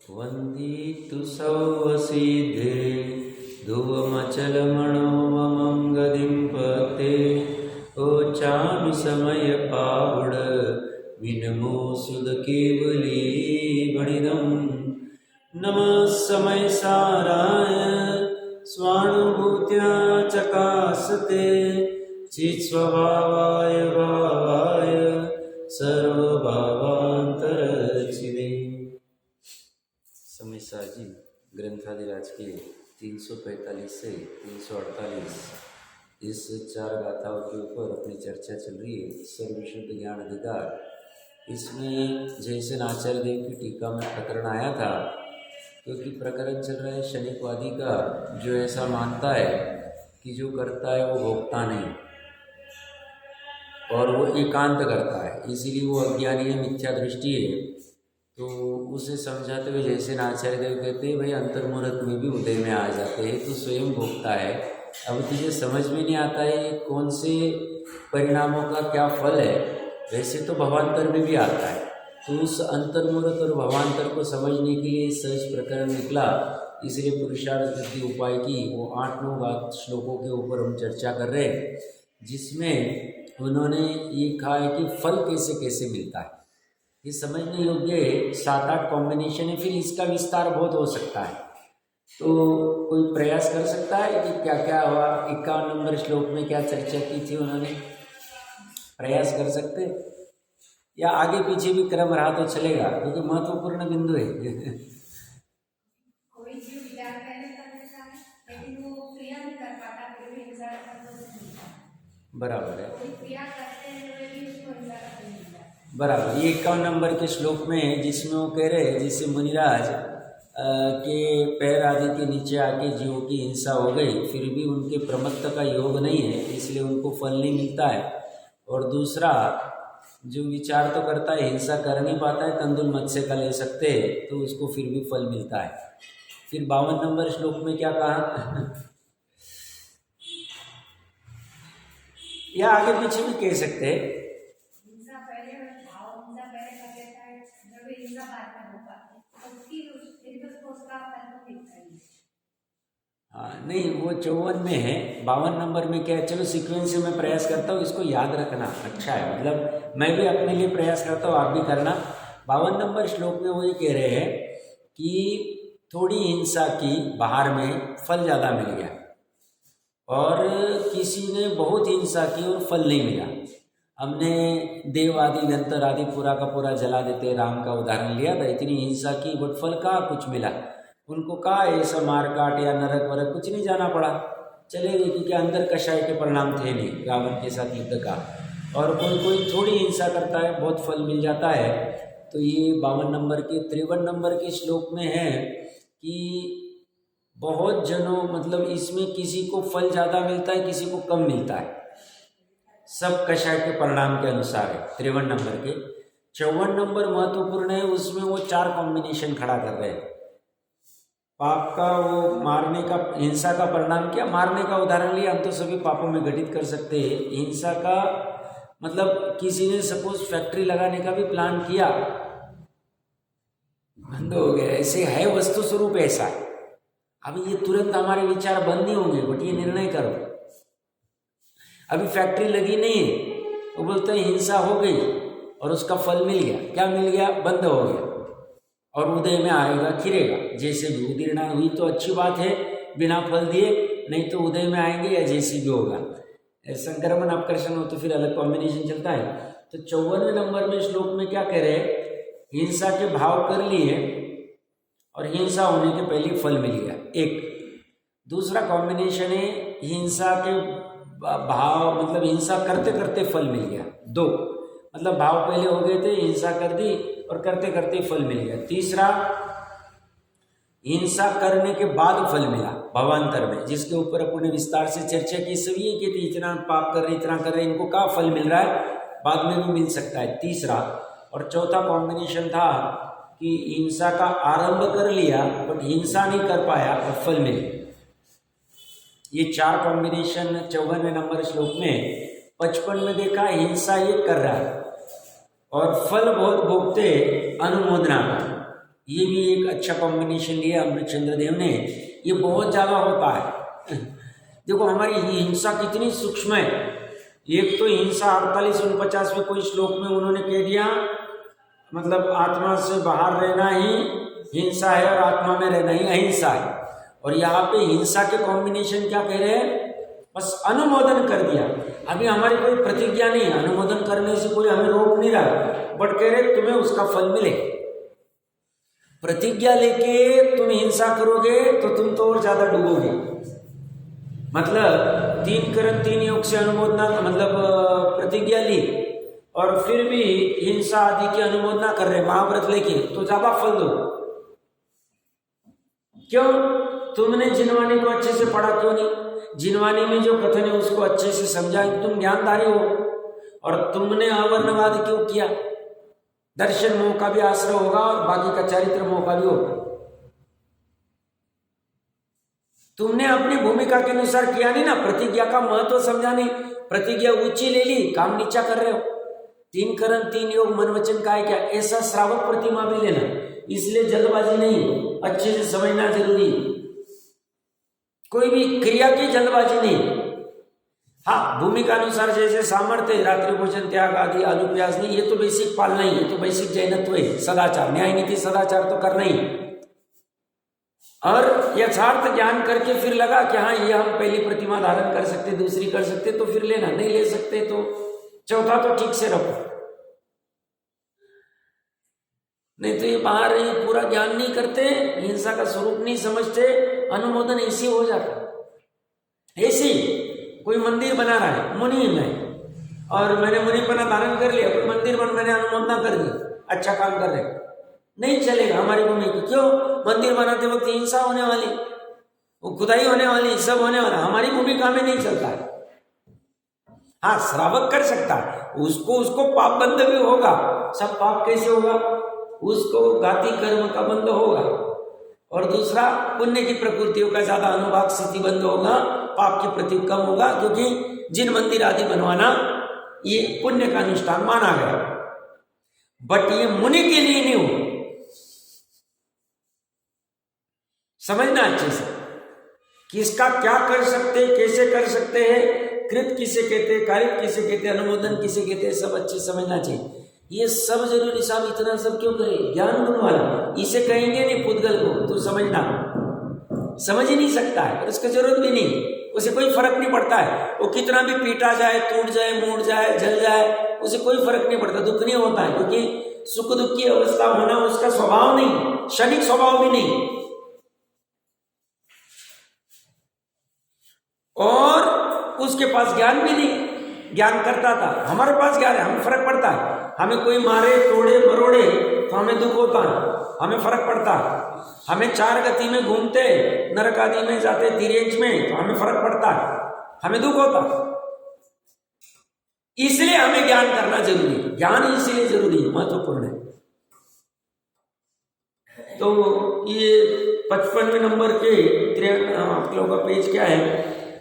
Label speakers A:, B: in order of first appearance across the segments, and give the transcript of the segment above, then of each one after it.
A: वन्दितु सौवसिद्धे ध्रुवमचलमणोममं गतिं पते ओचामि समयपावड विनमो सुदकेवली वणिदं नमः समयसाराय स्वानुभूत्या चकासते चित्स्वभावाय भावाय सर्वभावान्तरचिदे। समयसाजी ग्रंथादिराज के 345 से 348 इस 4 गाथाओं के ऊपर अपनी चर्चा चल रही है। सर्वविशुद्ध ज्ञान अधिकार, इसमें जैसे आचार्य देव की टीका में प्रकरण आया था, क्योंकि प्रकरण चल रहा है शनिकवादी का, जो ऐसा मानता है कि जो करता है वो भोगता नहीं और वो एकांत करता है, इसीलिए वो अज्ञानी है, मिथ्या दृष्टि है। तो उसे समझाते हुए जैसे आचार्य देव कहते हैं, भाई अंतर्मुहूर्त में भी उदय में आ जाते हैं, तो स्वयं भोगता है। अब तुझे समझ में नहीं आता है कौन से परिणामों का क्या फल है, वैसे तो भवांतर में भी आता है। तो उस अंतर्मुहूर्त और भवांतर को समझने के लिए सहज प्रकरण निकला, इसलिए पुरुषार्थ वृद्धि उपाय की वो 8-9 श्लोकों के ऊपर हम चर्चा कर रहे हैं, जिसमें उन्होंने ये कहा है कि फल कैसे कैसे मिलता है। ये समझने योग्य 7-8 कॉम्बिनेशन है, फिर इसका विस्तार बहुत हो सकता है। तो कोई प्रयास कर सकता है कि क्या क्या हुआ, 51 नंबर श्लोक में क्या चर्चा की थी उन्होंने, प्रयास कर सकते, या आगे पीछे भी क्रम रहा तो चलेगा, क्योंकि महत्वपूर्ण बिंदु है।
B: कोई जीव विचार करने का है, लेकिन वो क्रिया नहीं कर पाता, फिर भी हिंसा का फल मिलता है।
A: बराबर है,
B: कोई क्रिया करते हुए भी उसको हिंसा का फल मिलता है।
A: बराबर। ये 51 नंबर के श्लोक में जिसमें वो कह रहे हैं, जिससे मुनिराज के पैर आदि के नीचे आके जीवों की हिंसा हो गई, फिर भी उनके प्रमत्त का योग नहीं है, इसलिए उनको फल नहीं मिलता है। और दूसरा, जो विचार तो करता है, हिंसा कर नहीं पाता है, तंदुल मत्स्य का ले सकते हैं, तो उसको फिर भी फल मिलता है। फिर 52 नंबर श्लोक में क्या कहा, या आगे पीछे भी कह सकते हैं,
B: हिंसा पहले भाव हिंसा पहले कर देता है, जब भी हिंसा बाद में हो पाती है, तो उसका फल तो मिलता ही है।
A: हाँ नहीं, वो 54 में है। 52 नंबर में क्या है, चलो सीक्वेंस से मैं प्रयास करता हूँ, इसको याद रखना अच्छा है, मतलब मैं भी अपने लिए प्रयास करता हूँ, आप भी करना। 52 नंबर श्लोक में वो ये कह रहे हैं कि थोड़ी हिंसा की बाहर में फल ज़्यादा मिल गया, और किसी ने बहुत हिंसा की और फल नहीं मिला। हमने देव आदि यंत्र आदि पूरा का पूरा जला देते, राम का उदाहरण लिया था, इतनी हिंसा की बट फल कहाँ कुछ मिला। उनको कहा ऐसा मार काट या नरक वरक कुछ नहीं जाना पड़ा, चले गए, क्योंकि अंदर कषाय के परिणाम थे नहीं रावण के साथ युद्ध का। और कोई कोई थोड़ी हिंसा करता है, बहुत फल मिल जाता है। तो ये 52 नंबर के 53 नंबर के श्लोक में है कि बहुत जनों, मतलब इसमें किसी को फल ज़्यादा मिलता है, किसी को कम मिलता है, सब कषाय के परिणाम के अनुसार है। 53 नंबर के 54 नंबर महत्वपूर्ण है, उसमें वो 4 कॉम्बिनेशन खड़ा कर रहे हैं। पाप का वो मारने का, हिंसा का परिणाम क्या, मारने का उदाहरण लिया, हम तो सभी पापों में घटित कर सकते हैं। हिंसा का मतलब किसी ने सपोज फैक्ट्री लगाने का भी प्लान किया, बंद हो गया, ऐसे है, वस्तु स्वरूप ऐसा है। अब ये तुरंत हमारे विचार बंद नहीं होंगे, बट ये निर्णय करो। अभी फैक्ट्री लगी नहीं है, वो बोलते हैं हिंसा हो गई और उसका फल मिल गया, क्या मिल गया, बंद हो गया, और उदय में आएगा, खिरेगा। जैसे भी उदीर्णा हुई तो अच्छी बात है, बिना फल दिए, नहीं तो उदय में आएंगे या जैसे भी होगा। संक्रमण अपकर्षण हो तो फिर अलग कॉम्बिनेशन चलता है। तो 54वें नंबर में श्लोक में क्या कह रहे हैं, हिंसा के भाव कर लिए और हिंसा होने के पहले फल मिल गया, एक। दूसरा कॉम्बिनेशन है हिंसा के भाव, मतलब हिंसा करते करते फल मिल गया, 2। मतलब भाव पहले हो गए थे, हिंसा कर दी और करते करते फल मिल गया। तीसरा, हिंसा करने के बाद फल मिला भवांतर में, जिसके ऊपर अपने विस्तार से चर्चा की। सभी ये कहते इतना पाप कर रहे, इतना कर रहे, इनको क्या फल मिल रहा है, बाद में भी मिल सकता है, तीसरा। और चौथा कॉम्बिनेशन था कि हिंसा का आरंभ कर लिया बट हिंसा नहीं कर पाया और फल मिले। ये 4 कॉम्बिनेशन 54वें नंबर श्लोक में। 55 में देखा हिंसा ये कर रहा है और फल बहुत भोगते अनुमोदना का, ये भी एक अच्छा कॉम्बिनेशन लिया अमृतचंद्र देव ने। ये बहुत ज़्यादा होता है। देखो हमारी हिंसा कितनी सूक्ष्म है। एक तो हिंसा 48-49वें कोई श्लोक में उन्होंने कह दिया, मतलब आत्मा से बाहर रहना ही हिंसा है और आत्मा में रहना ही अहिंसा है। और यहाँ पे हिंसा के कॉम्बिनेशन क्या कह रहे हैं, बस अनुमोदन कर दिया। अभी हमारी कोई प्रतिज्ञा नहीं, अनुमोदन करने से कोई हमें रोक नहीं रहा, बट कह रहे तुम्हें उसका फल मिले। प्रतिज्ञा लेके तुम हिंसा करोगे तो तुम तो और ज्यादा डूबोगे। मतलब 3 करण 3 योग से अनुमोदना, मतलब प्रतिज्ञा ली और फिर भी हिंसा आदि की अनुमोदना कर रहे महाव्रत लेके, तो ज्यादा फल दो। क्यों? तुमने जिनवाणी को अच्छे से पढ़ा क्यों नहीं? जिनवाणी में जो कथन है उसको अच्छे से समझा, तुम ज्ञानधारी हो। और तुमने अवर्णवाद क्यों किया? दर्शन मोह का भी आश्रय होगा और बाकी का चारित्र मोह का भी होगा। तुमने अपनी भूमिका के अनुसार किया नहीं ना, प्रतिज्ञा का महत्व समझा नहीं। प्रतिज्ञा ऊंची ले ली, काम नीचा कर रहे हो। 3 करण 3 योग मन वचन का है क्या, ऐसा श्रावक प्रतिमा भी लेना। इसलिए जल्दबाजी नहीं, अच्छे से समझना जरूरी। कोई भी क्रिया की जल्दबाजी नहीं। हाँ, भूमिका अनुसार जैसे सामर्थ्य, रात्रि भोजन त्याग आदि, आलू प्याज नहीं, ये तो बेसिक पालना ही, ये तो बेसिक जैनत्व है। सदाचार, न्याय नीति सदाचार तो करना ही। और यथार्थ ज्ञान करके फिर लगा कि हाँ ये हम पहली प्रतिमा धारण कर सकते, दूसरी कर सकते, तो फिर लेना, नहीं ले सकते तो चौथा तो ठीक से रखो। नहीं तो ये बाहर ये पूरा ज्ञान नहीं करते, हिंसा का स्वरूप नहीं समझते, अनुमोदन ऐसे हो जाता। ऐसी कोई मंदिर बना रहा है मुनि में, और मैंने मुनिपना धारण कर लिया, कोई मंदिर बन, मैंने अनुमोदना कर दी, अच्छा काम कर रहे, नहीं चलेगा हमारी भूमि को। क्यों? मंदिर बनाते वक्त हिंसा होने वाली, वो खुदाई होने वाली, सब होने वाला, हमारी भूमिका में नहीं चलता है। हाँ, श्रावक कर सकता है, उसको पाप बंध भी होगा। सब पाप कैसे होगा? उसको घाती कर्म का बंध होगा, और दूसरा पुण्य की प्रकृतियों का ज्यादा अनुभाग स्थिति बंद होगा, पाप के प्रति कम होगा, क्योंकि जिन मंदिर आदि बनवाना ये पुण्य का अनुष्ठान माना गया। बट ये मुनि के लिए नहीं हो, समझना अच्छे से किसका क्या कर सकते, कैसे कर सकते हैं, कृत किसे कहते हैं, कारित किसे कहते हैं, अनुमोदन किसे कहते हैं, सब अच्छे समझना चाहिए। ये सब जरूरी। साहब इतना सब क्यों करे? ज्ञान गुण वाला, इसे कहेंगे नहीं पुद्गल को, तो समझना, समझ ही नहीं सकता है, और उसकी जरूरत भी नहीं, उसे कोई फर्क नहीं पड़ता है। वो कितना भी पीटा जाए, टूट जाए, मूड जाए, जल जाए, उसे कोई फर्क नहीं पड़ता, दुख नहीं होता है, क्योंकि सुख दुख की अवस्था होना उसका स्वभाव नहीं, क्षणिक स्वभाव भी नहीं। और उसके पास ज्ञान भी नहीं, ज्ञान करता था, हमारे पास ज्ञान है, हमें फर्क पड़ता है। हमें कोई मारे, तोड़े, मरोड़े तो हमें दुख होता है, हमें फर्क पड़ता है। हमें 4 गति में घूमते, नरक आदि में जाते, तिरेंज में, तो हमें फर्क पड़ता है, हमें दुख होता है। इसलिए हमें ज्ञान करना जरूरी है, ज्ञान इसलिए जरूरी है, महत्वपूर्ण है। तो ये 55वें नंबर के आप लोगों का पेज क्या है,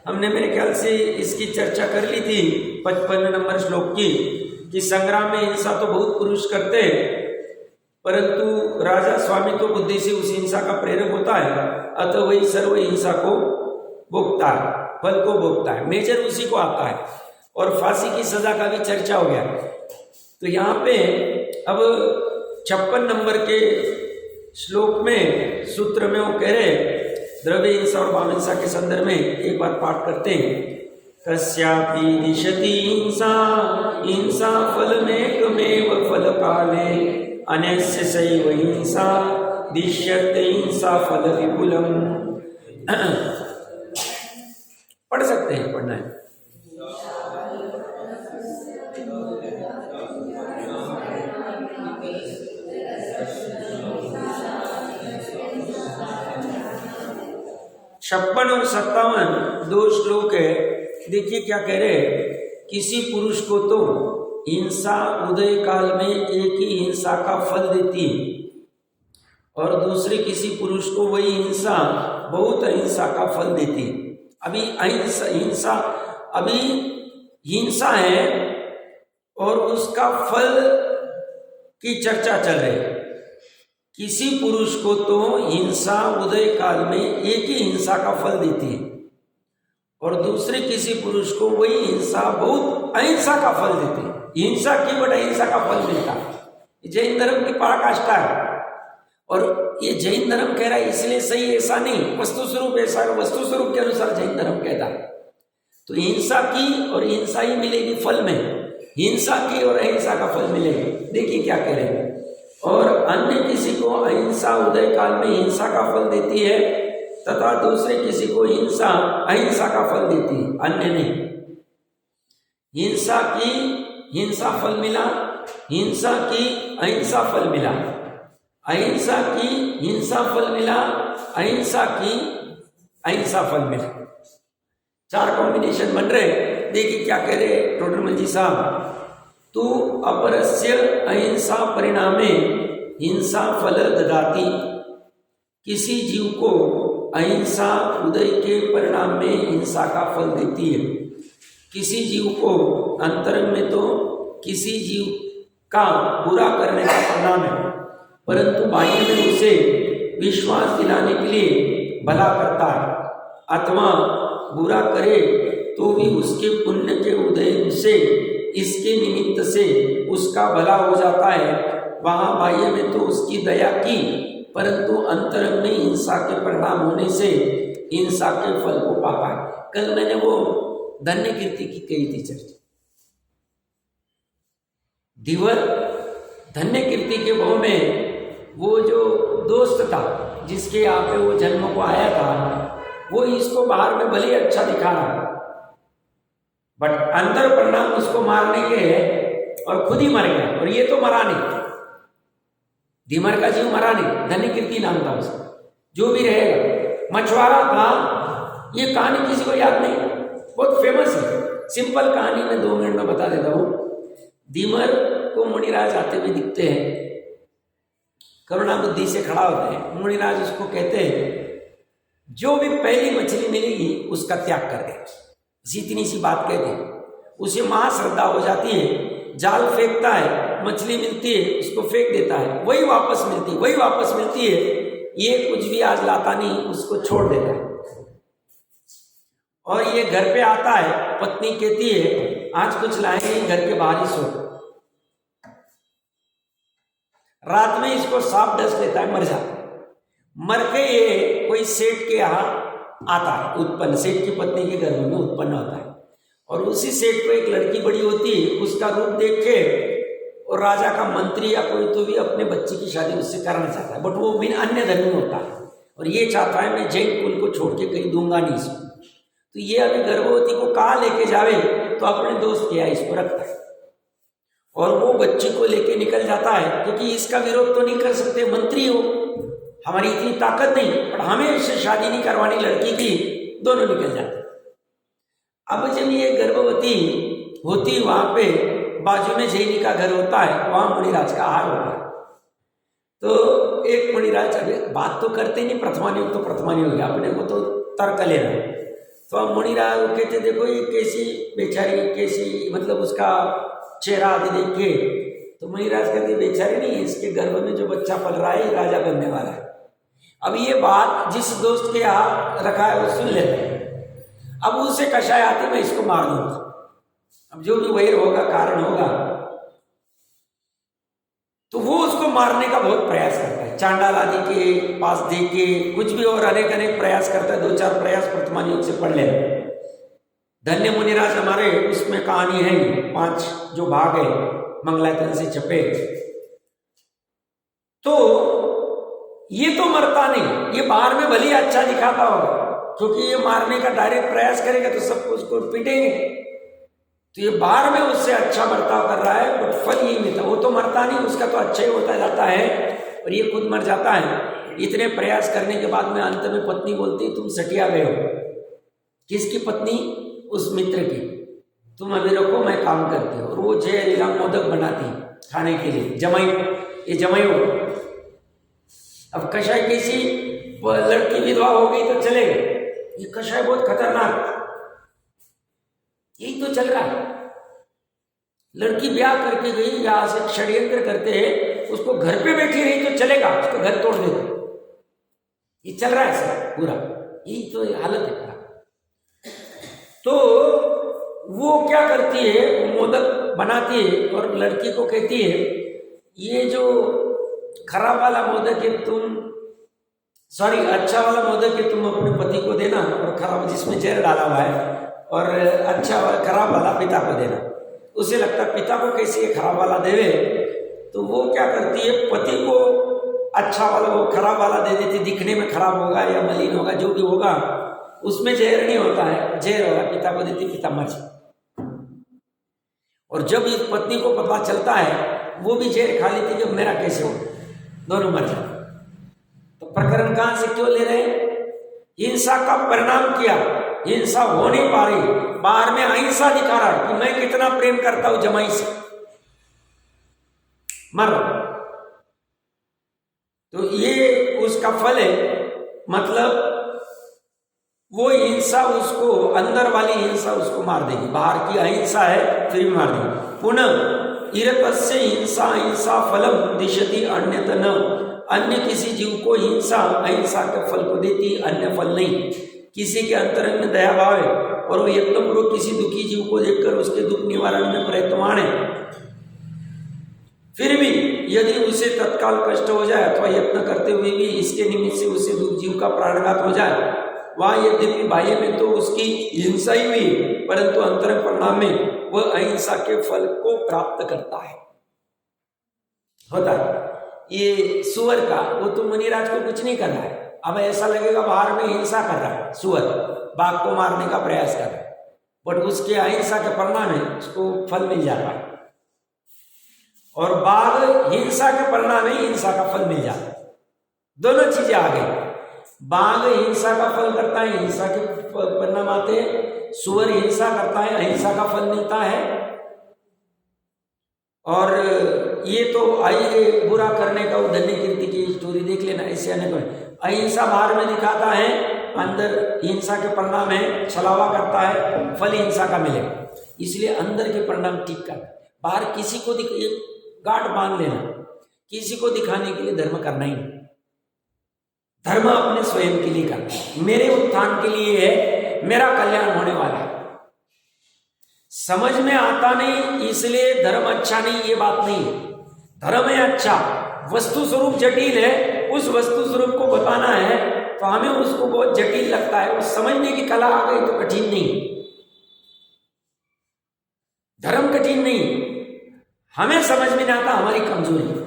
A: हमने मेरे ख्याल से इसकी चर्चा कर ली थी 55वें नंबर श्लोक की, कि संग्राम में हिंसा तो बहुत पुरुष करते हैं, परंतु राजा स्वामित्व बुद्धि से उस हिंसा का प्रेरक होता है, अतः वही सर्व हिंसा को भोगता है, फल को भोगता है, मेजर उसी को आता है। और फांसी की सजा का भी चर्चा हो गया। तो यहाँ पे अब 56 नंबर के श्लोक में, सूत्र में वो कह रहे, द्रव्य हिंसा और वाम हिंसा के संदर्भ में एक बार पाठ करते हैं। कस्यापि दिशति हिंसा, हिंसा फलमेकमेव फल काले, अनस्य सैव हिंसा दिश्यते हिंसा फल विपुलम। पढ़ सकते हैं, पढ़ना है। छप्पन और 57 दो श्लोक है। देखिए क्या कह रहे हैं, किसी पुरुष को तो हिंसा उदय काल में एक ही हिंसा का फल देती है, और दूसरे किसी पुरुष को वही हिंसा बहुत अहिंसा का फल देती है। अभी हिंसा अभी हिंसा है और उसका फल की चर्चा चल रही है। किसी पुरुष को तो हिंसा उदय काल में एक ही हिंसा का फल देती है और दूसरे किसी पुरुष को वही हिंसा बहुत अहिंसा का फल देती है। हिंसा की बट अहिंसा का फल मिलता है। जैन धर्म की पराकाष्ठा है और ये जैन धर्म कह रहा है इसलिए सही, ऐसा नहीं, वस्तु स्वरूप ऐसा, वस्तु स्वरूप के अनुसार जैन धर्म कहता है। तो हिंसा की और हिंसा ही मिलेगी फल में, हिंसा की और अहिंसा का फल मिलेगा। देखिए क्या कह रहे हैं, और अन्य किसी को अहिंसा उदय काल में हिंसा का फल देती है तथा दूसरे किसी को हिंसा अहिंसा का फल देती है, अन्य नहीं। हिंसा की हिंसा फल मिला, हिंसा की अहिंसा फल मिला, अहिंसा की हिंसा फल मिला, अहिंसा की अहिंसा फल मिला। 4 कॉम्बिनेशन बन रहे। देखिए क्या कह रहे टोडरमल जी साहब, तू अपरस्य अहिंसा परिणामे हिंसा फल ददाती। किसी जीव को अहिंसा उदय के परिणाम में हिंसा का फल देती है। किसी जीव को अंतरंग में तो किसी जीव का बुरा करने का परिणाम है, परंतु बाह्य में उसे विश्वास दिलाने के लिए भला करता है। अथवा बुरा करे तो भी उसके पुण्य के उदय से इसके निमित्त से उसका भला हो जाता है। वहाँ बाह्य में तो उसकी दया की, परंतु अंतरंग में हिंसा के परिणाम होने से हिंसा के फल को पाता है। कल मैंने वो धन्य कीर्ति की कही थी चर्चा। धीवर धन्य कीर्ति के भाव में वो जो दोस्त था जिसके यहाँ पे वो जन्म को आया था, वो इसको बाहर में भले अच्छा दिखा रहा है, बट अंतर परिणाम उसको मारने के है और खुद ही मर गया। और ये तो मरा नहीं, धीमर का जीव मरा नहीं, धन्य कीर्ति नाम था उसका, जो भी रहेगा। मछुआरा था, ये कहानी किसी को याद नहीं, बहुत फेमस है, सिंपल कहानी मैं 2 मिनट में बता देता हूँ। धीमर को मुनिराज आते हुए दिखते हैं, करुणा बुद्धि से खड़ा होते हैं। मुनिराज उसको कहते हैं जो भी पहली मछली मिलेगी उसका त्याग कर दे। इतनी सी बात कहते हैं, उसे महाश्रद्धा हो जाती है। जाल फेंकता है, मछली मिलती है, उसको फेंक देता है, वही वापस मिलती है। ये कुछ भी आज लाता नहीं, उसको छोड़ देता है। और ये घर पे आता है, पत्नी कहती है आज कुछ लाएंगे, घर के बाहर ही सो। रात में इसको सांप डस लेता है, मर जाता है। मर के ये कोई सेठ के यहाँ आता है, उत्पन्न, सेठ की पत्नी के गर्भ में उत्पन्न होता है। और उसी सेठ को एक लड़की बड़ी होती है, उसका रूप देख के और राजा का मंत्री या कोई तो भी अपने बच्चे की शादी उससे करना चाहता है, बट वो बिना अन्य धर्मी होता है और ये चाहता है मैं जैन कुल को छोड़ के कहीं दूंगा नहीं इसको। तो ये अभी गर्भवती को कहाँ लेके जावे, तो अपने दोस्त के यहाँ इसको रखता है और वो बच्ची को लेके निकल जाता है, क्योंकि इसका विरोध तो नहीं कर सकते, मंत्री हो, हमारी इतनी ताकत नहीं, पर हमें इससे शादी नहीं करवानी लड़की की। दोनों निकल जाते। अब जब ये गर्भवती होती, वहां पे बाजू में जैनी का घर होता है, वहां मुनिराज का आहार होता है। तो एक मुनिराज, अभी बात तो करते नहीं, प्रथमानियोग तो प्रथमानियोग हो गया, अपने को तो तर्क लेना। तो अब मुनिराज कहते देखो ये कैसी बेचारी, कैसी मतलब उसका चेहरा आदि देख के, तो मुनिराज कहते बेचारी नहीं, इसके गर्भ में जो बच्चा पल रहा है ये राजा बनने वाला है। अब ये बात जिस दोस्त के यहाँ रखा है वो सुन लेते हैं। अब उससे कषाय आती, मैं इसको मार दूंगा। अब जो भी वैर होगा, कारण होगा, तो वो उसको मारने का बहुत प्रयास करता है। चांडाल आदि के पास दे के कुछ भी और अनेक अनेक प्रयास करता है। 2-4 प्रयास प्रथमानियोग से पढ़ ले। धन्य मुनिराज हमारे उसमें कहानी है, 5 जो भाग है मंगलायतन से छपे। तो ये तो मरता नहीं, ये बाहर में भले अच्छा दिखाता होगा, क्योंकि ये मारने का डायरेक्ट प्रयास करेगा तो सबको उसको पीटेंगे। तो ये बाहर में उससे अच्छा बर्ताव कर रहा है, बट फल यही मिलता। वो तो मरता नहीं, उसका तो अच्छा ही होता जाता है और ये खुद मर जाता है। इतने प्रयास करने के बाद में अंत में पत्नी बोलती तुम सटिया गए हो। किसकी पत्नी? उस मित्र की। तुम अभी रखो, मैं काम करती हूँ। और वो जय लीला मोदक बनाती खाने के लिए। जमाई, ये जमाई हो। अब कषाय कैसी लड़की विधवा हो गई तो चलेगा, ये कषाय बहुत खतरनाक। यही तो चल रहा है। लड़की ब्याह करके गई, यहां से षड्यंत्र करते हैं उसको घर पे बैठी रही तो चलेगा, उसको घर तोड़ देते। ये चल रहा है सर पूरा, यही तो हालत है खराब। तो वो क्या करती है, मोदक बनाती है और लड़की को कहती है ये जो खराब वाला मोदक है अच्छा वाला मोदक है तुम अपने पति को देना, और खराब जिसमें जहर डाला हुआ है, और खराब वाला पिता को देना। उसे लगता है पिता को कैसे ये खराब वाला देवे, तो वो क्या करती है पति को अच्छा वाला वो खराब वाला दे देती। दिखने में खराब होगा या मलिन होगा, जो भी होगा उसमें जहर नहीं होता है, जहर वाला पिता को देती, पिता मर जाता। और जब इस पत्नी को पता चलता है वो भी जहर खा लेती, जब मेरा कैसे हो, दोनों मर जाते। तो प्रकरण कहां से क्यों ले रहे हैं? हिंसा का परिणाम किया, हिंसा हो नहीं पा रही, बाहर में अहिंसा दिखा रहा है कि मैं कितना प्रेम करता हूं जमाई से, मर। तो ये उसका फल है, मतलब वो हिंसा उसको, अंदर वाली हिंसा उसको मार देगी, बाहर की अहिंसा है फिर भी मार देगी। पुनः इरतस्य हिंसा हिंसा फलम दिशति अन्यत न, अन्य किसी जीव को हिंसा अहिंसा के फल को देती, अन्य फल नहीं। किसी के अंतरंग में दया भाव है और वो यत्नपूर्वक किसी दुखी जीव को देखकर उसके दुख निवारण में प्रयत्नवान है, फिर भी यदि उसे तत्काल कष्ट हो जाए अथवा यत्न करते हुए भी इसके निमित्त से उसे दुख जीव का प्राणघात हो जाए, वहां यद्यपि बाह्य में तो उसकी हिंसा ही हुई, परंतु अंतरंग परिणाम में वह अहिंसा के फल को प्राप्त करता है, होता है। ये सुअर का, वो तो मुनिराज को कुछ नहीं कर रहा है, अब ऐसा लगेगा बाहर में हिंसा कर रहा है, सुअर बाघ को मारने का प्रयास कर रहा है, बट उसके अहिंसा के परिणाम में उसको फल मिल जाता है। और बाघ हिंसा के परिणाम में हिंसा का फल मिल जाता है, दोनों चीजें आ गई। बाघ हिंसा का फल करता है, हिंसा के परिणाम आते हैं, सुअर हिंसा करता है, अहिंसा का फल मिलता है। और ये तो आई बुरा करने का, धन्य कीर्ति की स्टोरी देख लेना, ऐसे अनेक। अहिंसा बाहर में दिखाता है, अंदर हिंसा के परिणाम है, छलावा करता है, फल हिंसा का मिलेगा। इसलिए अंदर के परिणाम ठीक कर, बाहर किसी को एक गांठ बांध लेना, किसी को दिखाने के लिए धर्म करना ही नहीं। धर्म अपने स्वयं के लिए करना है, मेरे उत्थान के लिए है, मेरा कल्याण होने वाला है। समझ में आता नहीं इसलिए धर्म अच्छा नहीं, ये बात नहीं है। धर्म है अच्छा, वस्तु स्वरूप जटिल है, उस वस्तु स्वरूप को बताना है तो हमें उसको बहुत जटिल लगता है, उस समझने की कला आ गई तो कठिन नहीं। धर्म कठिन नहीं, हमें समझ में नहीं आता, हमारी कमजोरी।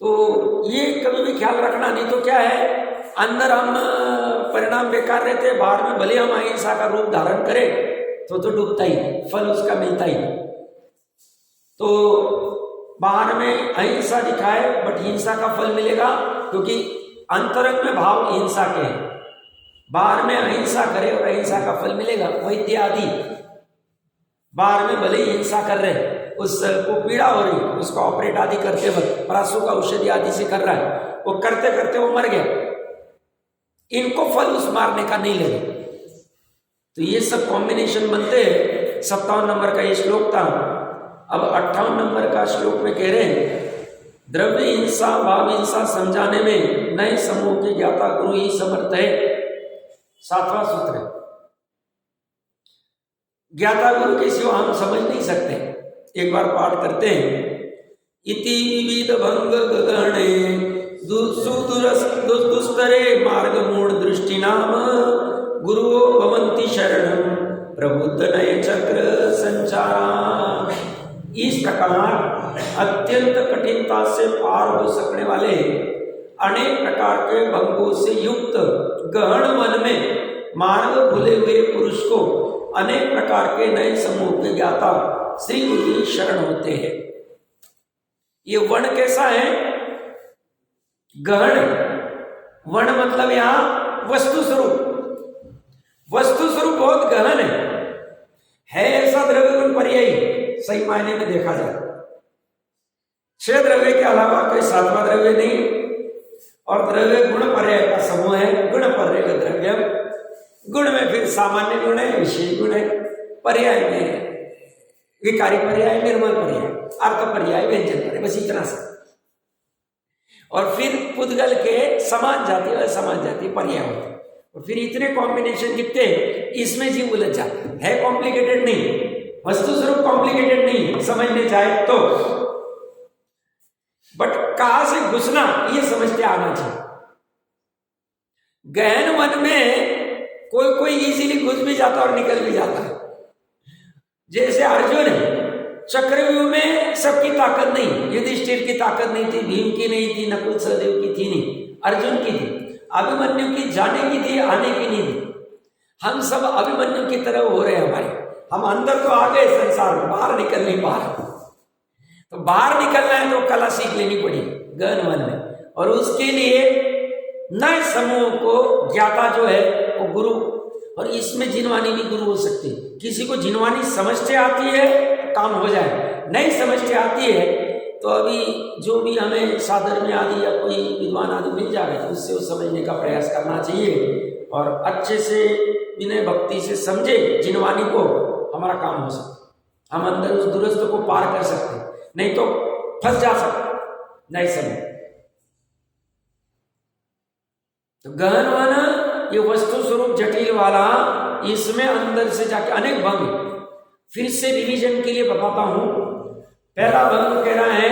A: तो ये कभी भी ख्याल रखना, नहीं तो क्या है, अंदर हम परिणाम बेकार रहते, बाहर में भले हम अहिंसा का रूप धारण करें तो डूबता ही, फल उसका मिलता ही। तो बाहर में अहिंसा दिखाए बट हिंसा का फल मिलेगा, क्योंकि अंतरंग में भाव हिंसा के हैं। बाहर में अहिंसा करे और अहिंसा का फल मिलेगा। वैद्य आदि बाहर में भले ही हिंसा कर रहे, उसको पीड़ा हो रही, उसका ऑपरेट आदि करते वक्त परासु का औषधि आदि से कर रहा है, वो करते करते वो मर गया, इनको फल उस मारने का नहीं लगे। तो ये सब कॉम्बिनेशन बनते हैं। 57 नंबर का ये श्लोक था। अब 58 नंबर का श्लोक में कह रहे हैं, द्रव्य हिंसा भाव हिंसा समझाने में नए समूह के ज्ञाता गुरु ही समर्थ है। 7वां सूत्र है, ज्ञाता गुरु के सिवा हम समझ नहीं सकते। एक बार पाठ करते हैं, इति विविध भंग गगणे दुस्तरे मार्ग मूढ़ दृष्टि नाम गुरु भवंती शरणम प्रबुद्ध नए चक्र संचारा। इस प्रकार अत्यंत कठिनता से पार हो सकने वाले अनेक प्रकार के भंगों से युक्त गहन वन में मार्ग भूले हुए पुरुष को अनेक प्रकार के नए समूह के ज्ञाता श्री गुरु की शरण होते हैं। ये वन कैसा है? गहन वन, मतलब यहां वस्तु स्वरूप, वस्तु स्वरूप बहुत गहन है ऐसा द्रव्य गुण पर्यायी सही मायने में देखा जाए। 6 द्रव्य के अलावा कोई 7वां द्रव्य नहीं, और द्रव्य गुण पर्याय का समूह है। गुण पर्याय का द्रव्य, गुण में फिर सामान्य गुण है, विशेष गुण है, पर्याय में विकारी पर्याय, निर्मल पर्याय, अर्थ पर्याय, व्यंजन पर्याय, बस इतना सा। और फिर पुद्गल के समान जाति असमान जाति पर्याय होते, और फिर इतने कॉम्बिनेशन दिखते इसमें जीव उलझ जाता है। कॉम्प्लिकेटेड नहीं, वस्तु स्वरूप कॉम्प्लिकेटेड नहीं समझने जाए तो, बट कहां से घुसना ये समझते आना चाहिए। गहन वन में कोई इजीली घुस भी जाता और निकल भी जाता है। जैसे अर्जुन चक्रव्यूह में सबकी ताकत नहीं, युधिष्ठिर की ताकत नहीं थी, भीम की नहीं थी, नकुल सहदेव की थी नहीं, अर्जुन की थी। अभिमन्यु की जाने की थी, आने की नहीं थी। हम सब अभिमन्यु की तरह हो रहे हैं। हमारे हम अंदर तो आ गए संसार में, बाहर निकल नहीं पा रहे। तो बाहर निकलना है तो कला सीख लेनी पड़ी गहन वन में, और उसके लिए नए समूह को ज्ञाता जो है वो गुरु, और इसमें जिनवानी भी गुरु हो सकती है। किसी को जिनवानी समझते आती है काम हो जाए, नहीं समझते आती है तो अभी जो भी हमें साधर्म्य आदि या कोई विद्वान आदि मिल जाए तो उससे वो समझने का प्रयास करना चाहिए, और अच्छे से विनय भक्ति से समझे जिनवानी को, हमारा काम हो सकता। हम अंदर उस दुरस्त को पार कर सकते, नहीं तो फंस जा सकते नहीं समझ। तो गहन वन ये वस्तु स्वरूप जटिल वाला, इसमें अंदर से जाके अनेक भंग, फिर से रिवीजन के लिए बताता हूं। पहला भंग कह रहा है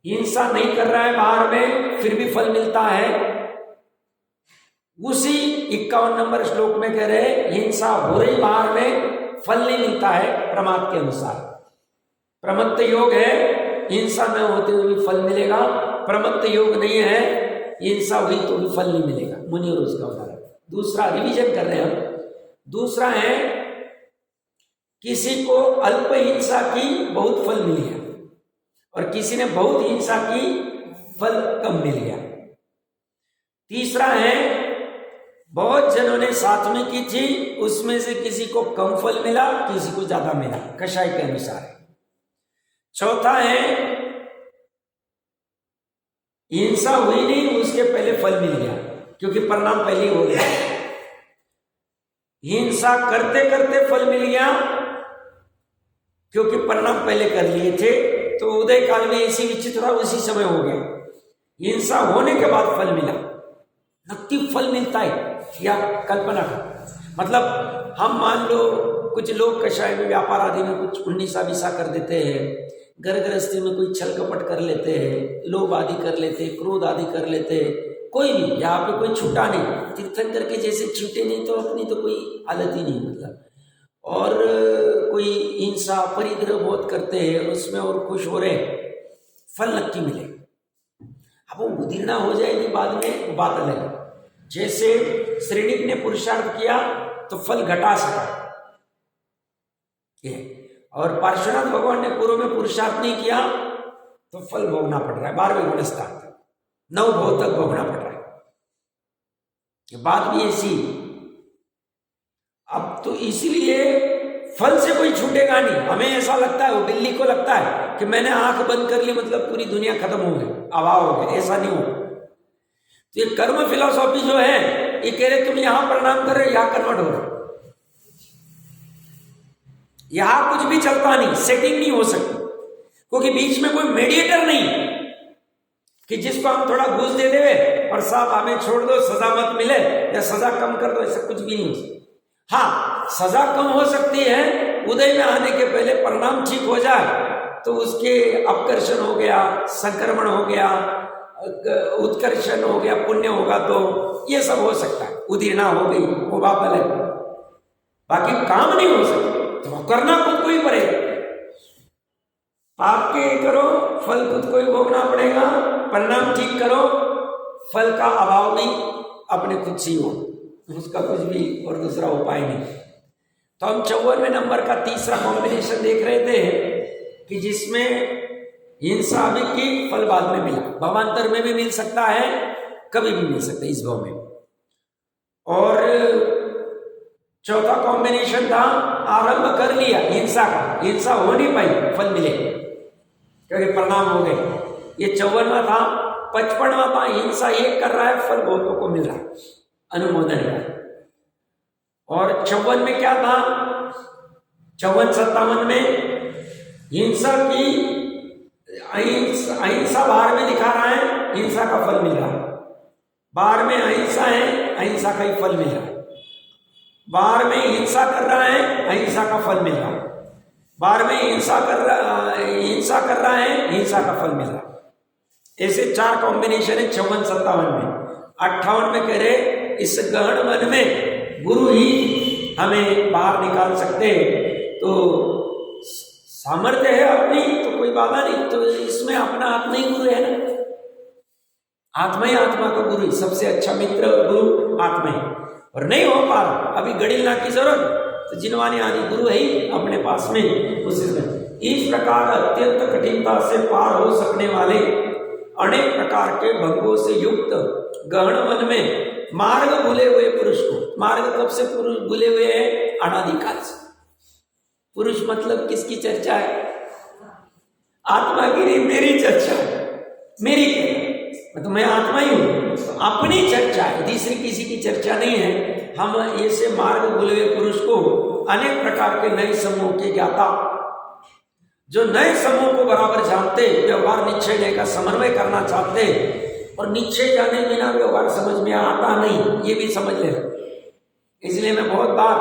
A: हिंसा नहीं कर रहा है बाहर में फिर भी फल मिलता है। उसी 51 नंबर श्लोक में कह रहे हैं हिंसा हो रही बाहर में, फल नहीं मिलता है प्रमाद के अनुसार। प्रमत्त योग है, हिंसा न होते हुए भी फल मिलेगा। प्रमत्त योग नहीं है, हिंसा हुई तो भी फल नहीं मिलेगा। मुनि और उसका उदाहरण। दूसरा रिवीजन कर रहे हैं हम। दूसरा है किसी को अल्प हिंसा की बहुत फल मिल गया और किसी ने बहुत हिंसा की फल कम मिल गया। तीसरा है बहुत जनों ने साथ में की थी, उसमें से किसी को कम फल मिला, किसी को ज्यादा मिला, कषाय के अनुसार। चौथा है हिंसा हुई नहीं, उसके पहले फल मिल गया क्योंकि परिणाम पहले ही हो गया। हिंसा करते करते फल मिल गया क्योंकि परिणाम पहले कर लिए थे, तो उदय काल में ऐसी विचित्र उसी समय हो गया। हिंसा होने के बाद फल मिला। नक्की फल मिलता है या कल्पना का मतलब, हम मान लो कुछ लोग कषाय में व्यापार आदि में कुछ 19-20 कर देते हैं, घर गृहस्थी में कोई छल कपट कर लेते हैं, लोभ आदि कर लेते हैं, क्रोध आदि कर लेते हैं, कोई भी यहाँ पे कोई छूटा नहीं। तीर्थंकर के जैसे छूटे नहीं तो अपनी तो कोई हालत ही नहीं मतलब। और कोई हिंसा परिग्रह बहुत करते हैं उसमें और खुश हो रहे, फल नक्की मिले। अब वो उदीर्णा हो जाएगी बाद में, बात अलग। जैसे श्रेणिक ने पुरुषार्थ किया तो फल घटा सका, और पार्श्वनाथ भगवान ने पूर्व में पुरुषार्थ नहीं किया तो फल भोगना पड़ रहा है। 12वें गुणस्थान तक 9 भाव तक भोगना पड़ रहा है। ये बात भी ऐसी। अब तो इसीलिए फल से कोई छूटेगा नहीं। हमें ऐसा लगता है, वो बिल्ली को लगता है कि मैंने आंख बंद कर ली मतलब पूरी दुनिया खत्म हो गई, अभाव हो गया। ऐसा नहीं हो। तो ये कर्म फिलॉसॉफी जो है ये कह रहे तुम यहां प्रणाम कर रहे, यहां कन्वर्ट हो रहे, यहां कुछ भी चलता नहीं, सेटिंग नहीं हो सकती, क्योंकि बीच में कोई मीडिएटर नहीं कि जिसको हम थोड़ा घूस दे दे और साहब हमें छोड़ दो, सजा मत मिले या सजा कम कर दो, ऐसा कुछ भी नहीं हो सकता। हाँ, सजा कम हो सकती है उदय में आने के पहले, परिणाम ठीक हो जाए तो उसके अपकर्षण हो गया, संक्रमण हो गया, उत्कर्षण हो गया, पुण्य होगा तो ये सब हो सकता है। उदीर्णा हो गई वो बात अलग, बाकी काम नहीं हो सकता। तो करना खुद को ही पड़ेगा। पाप के करो फल खुद को ही भोगना पड़ेगा, परिणाम ठीक करो फल का अभाव भी अपने खुद से ही हो, उसका कुछ भी और दूसरा उपाय नहीं। तो हम 54वें नंबर का तीसरा कॉम्बिनेशन देख रहे थे कि जिसमें हिंसा भी की, फल बाद में मिला। भावांतर में भी मिल सकता है, कभी भी मिल सकता है इस भाव में। और चौथा कॉम्बिनेशन था आरंभ कर लिया हिंसा का, हिंसा हो नहीं पाई, फल मिले क्योंकि परिणाम हो गए। ये 54वां था। 55वां था हिंसा एक कर रहा है, फल बहुतों को मिल रहा है, अनुमोदन का। और 54 में क्या था, 54-57 में हिंसा की, अहिंसा बाहर में दिखा रहा है, हिंसा का फल मिल रहा है। बाहर में अहिंसा है, अहिंसा का ही फल मिल रहा है। बाहर में हिंसा कर रहा है, अहिंसा का फल मिल रहा है। बाहर में हिंसा कर रहा है, हिंसा का फल मिल रहा है। ऐसे 4 कॉम्बिनेशन है 54 57 में। 58 में कह रहे इस गहन मन में गुरु ही हमें बाहर निकाल सकते। तो सामर्थ्य है अपनी तो कोई बाधा नहीं, तो इसमें अपना आत्मा ही गुरु है ना। आत्मा ही आत्मा का गुरु, सबसे अच्छा मित्र गुरु आत्मा ही। और नहीं हो पा रहा अभी गड़िलना की जरूरत, तो जिनवानी आदि गुरु है ही अपने पास में। इस प्रकार अत्यंत कठिनता से पार हो सकने वाले अनेक प्रकार के भंगों से युक्त गहन मन में मार्ग भूले हुए पुरुष को, मार्ग कब से पुरुष भूले हुए हैं? अनादिकाल से। पुरुष मतलब किसकी चर्चा है? आत्मा की नहीं, मेरी चर्चा है। मेरी तो मैं आत्मा ही हूं, अपनी चर्चा है, तीसरी किसी की चर्चा नहीं है। हम ऐसे मार्ग भूले हुए पुरुष को अनेक प्रकार के नए समूह के ज्ञाता, जो नए समूह को बराबर जानते, व्यवहार निश्चय लेकर समन्वय करना चाहते, और निश्चय जाने बिना व्यवहार समझ में आता नहीं, ये भी समझ लेना। इसलिए मैं बहुत बार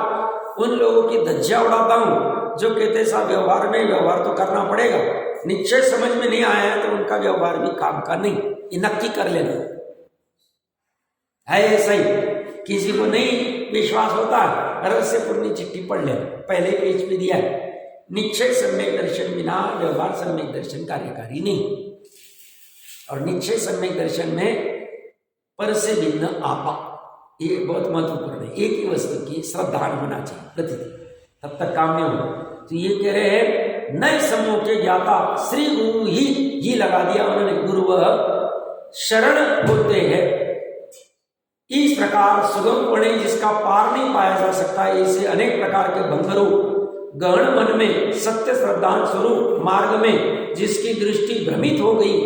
A: उन लोगों की धज्जियां उड़ाता हूं जो कहते साहब व्यवहार में व्यवहार तो करना पड़ेगा, निश्चय समझ में नहीं आया है तो उनका व्यवहार भी काम का नहीं, ये नक्की कर लेना है। ऐसा ही किसी को नहीं विश्वास होता है, रहस्य पूर्णी चिट्ठी पढ़ लेना, पहले पेज पे दिया है। निश्चय सम्यक दर्शन बिना व्यवहार सम्यक दर्शन कार्यकारी नहीं। और निश्चय सम्यक दर्शन में पर से भिन्न आपा, ये बहुत महत्वपूर्ण है। एक ही वस्तु की श्रद्धा होना चाहिए प्रतिदिन, तब तक काम नहीं होगा। तो ये कह रहे हैं नए समूह के ज्ञाता श्री गुरु ही लगा दिया उन्होंने, गुरु वह शरण होते हैं। इस प्रकार सुगम पड़े जिसका पार नहीं पाया जा सकता, ऐसे अनेक प्रकार के भंगरूप गहन मन में सत्य श्रद्धान स्वरूप मार्ग में जिसकी दृष्टि भ्रमित हो गई,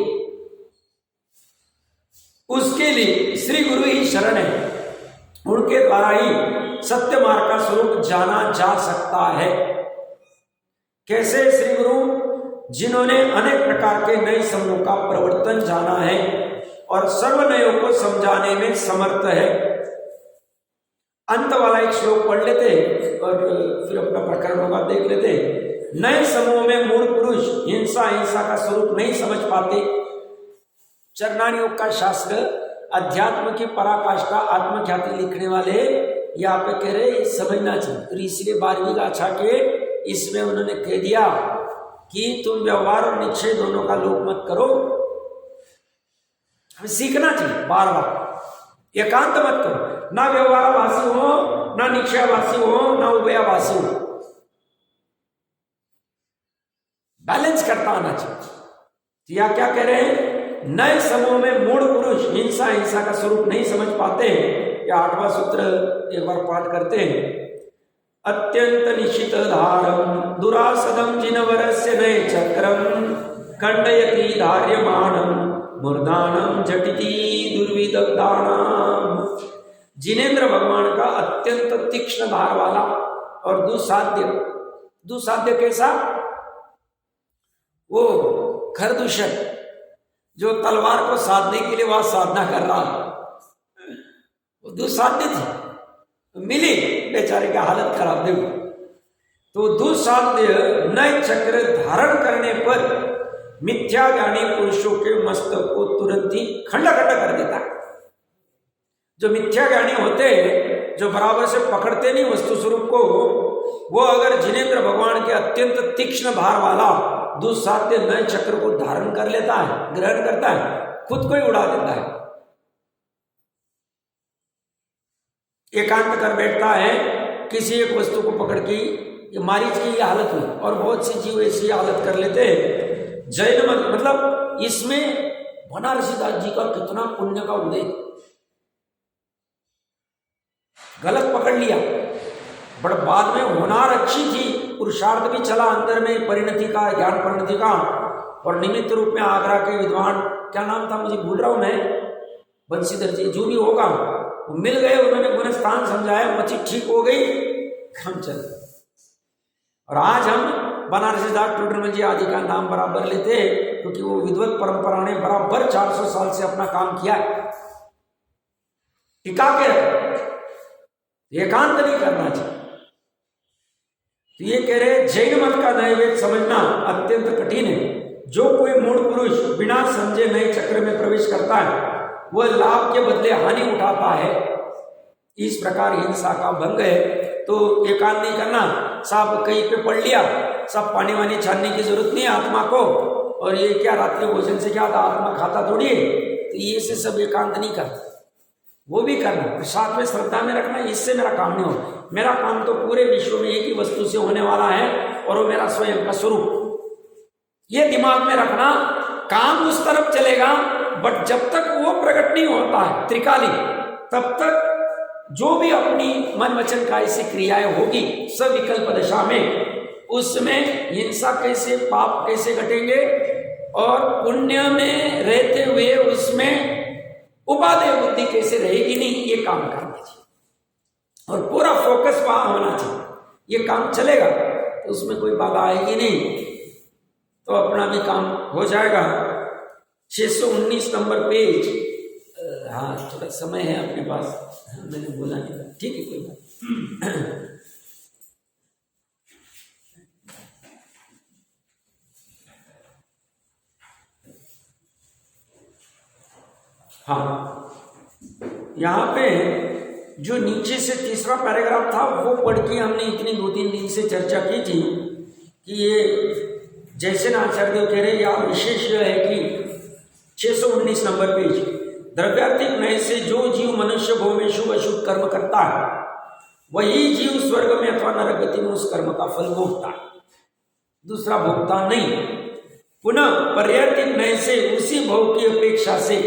A: उसके लिए श्री गुरु ही शरण है। उनके द्वारा ही सत्य मार्ग का स्वरूप जाना जा सकता है। कैसे? श्री गुरु जिन्होंने अनेक प्रकार के नए समूह का प्रवर्तन जाना है और सर्व नयों को समझाने में समर्थ है। अंत वाला एक श्लोक पढ़ लेते और फिर अपना प्रकरणों का देख लेते। नए समूह में मूल पुरुष हिंसा का स्वरूप नहीं समझ पाते। चरणान योग का शास्त्र अध्यात्म की पराकाष्ठा आत्मख्याति लिखने वाले यहाँ पे कह रहे समझना चाहिए। तो इसलिए 12वीं गाथा के इसमें उन्होंने कह दिया कि तुम व्यवहार और निश्चय दोनों का लोप मत करो। हमें सीखना चाहिए बार बार, एकांत मत करो। ना व्यवहारवासी हो, ना निश्चयवासी हो, ना उभयवासी हो, बैलेंस करता आना चाहिए। या क्या कह रहे हैं? नए समूह में मूढ़ पुरुष हिंसा का स्वरूप नहीं समझ पाते। या 8वां सूत्र एक बार पाठ करते हैं। अत्यंत निश्चित धारम दुरासदम जिनवरस्य नए चक्रम खंडयति धार्यमाणम मुर्दानम झटिति दुर्विदग्धानाम। जिनेन्द्र भगवान का अत्यंत तीक्ष्ण धार वाला और दुसाध्य कैसा? वो खरदूषण जो तलवार को साधने के लिए वहां साधना कर रहा, वो दुसाध्य थी, मिली बेचारे का हालत खराब। देखो तो दुसाध्य नए चक्र धारण करने पर मिथ्या ज्ञानी पुरुषों के मस्तक को तुरंत ही खंड कर देता है। जो मिथ्या ज्ञानी होते हैं, जो बराबर से पकड़ते नहीं वस्तु स्वरूप को, वो अगर जिनेन्द्र भगवान के अत्यंत तीक्ष्ण धार वाला दुस्साध्य नए चक्र को धारण कर लेता है, ग्रहण करता है, खुद को ही उड़ा देता है। एकांत कर बैठता है किसी एक वस्तु को पकड़ के। ये मारीच की ये हालत हुई और बहुत सी जीव ऐसी हालत कर लेते हैं। जैन मतलब इसमें बनारसी दास जी का कितना पुण्य का उदय। गलत पकड़ लिया, बट बाद में होनार अच्छी थी, पुरुषार्थ भी चला अंदर में परिणति का, ज्ञान परिणति का। और निमित्त रूप में आगरा के विद्वान, क्या नाम था मुझे भूल रहा हूं मैं, बंशीधर जी, जो भी होगा, वो मिल गए। उन्होंने पूरे स्थान समझाया, मच्छी ठीक हो गई, काम चल। और आज हम बनारसी दास टोडरमल जी आदि का नाम बराबर लेते हैं, क्योंकि वो विद्वत परंपरा ने बराबर 400 साल से अपना काम किया है, टिका के रखा, एकांत नहीं करना चाहिए। तो ये कह रहे जैन मत का नैवेद्य समझना अत्यंत कठिन है। जो कोई मूढ़ पुरुष बिना समझे नए चक्र में प्रवेश करता है वह लाभ के बदले हानि उठाता है। इस प्रकार हिंसा का भंग है। तो एकांत नहीं करना, सब कहीं पे पढ़ लिया, सब पानी वानी छानने की जरूरत नहीं है आत्मा को, और ये क्या रात्रि भोजन से क्या था, आत्मा खाता थोड़ी है, तो ये से सब एकांत नहीं करता, वो भी करना, साथ में श्रद्धा में रखना, इससे मेरा काम नहीं हो। मेरा काम तो पूरे विश्व में एक ही वस्तु से होने वाला है और वो मेरा स्वयं का स्वरूप, ये दिमाग में रखना। काम उस तरफ चलेगा, बट जब तक वो प्रकट नहीं होता है त्रिकाली, तब तक जो भी अपनी मन वचन का ऐसी क्रियाएं होगी सविकल्प दशा में, उसमें हिंसा कैसे, पाप कैसे घटेंगे, और पुण्य में रहते हुए उसमें उपादेय बुद्धि कैसे रहेगी, नहीं, ये काम करना चाहिए और पूरा फोकस वहां होना चाहिए। ये काम चलेगा तो उसमें कोई बाधा आएगी नहीं, तो अपना भी काम हो जाएगा। 619 नंबर पेज। हाँ, थोड़ा समय है अपने पास, मैंने बोला नहीं था, ठीक है, कोई बात। हाँ, यहाँ पे जो नीचे से तीसरा पैराग्राफ था वो पढ़ के हमने इतनी 2-3 दिन से चर्चा की थी कि ये जैसे ना आचार्य देव कह रहे, यहाँ विशेष यह है कि 619 नंबर पेज, द्रव्यार्थिक नय से जो जीव मनुष्य भव में शुभ अशुभ कर्म करता है वही जीव स्वर्ग में अथवा नरक गति में उस कर्म का फल भोगता है, दूसरा भोगता नहीं। पुनः पर्यार्थिक नय से उसी भव की अपेक्षा से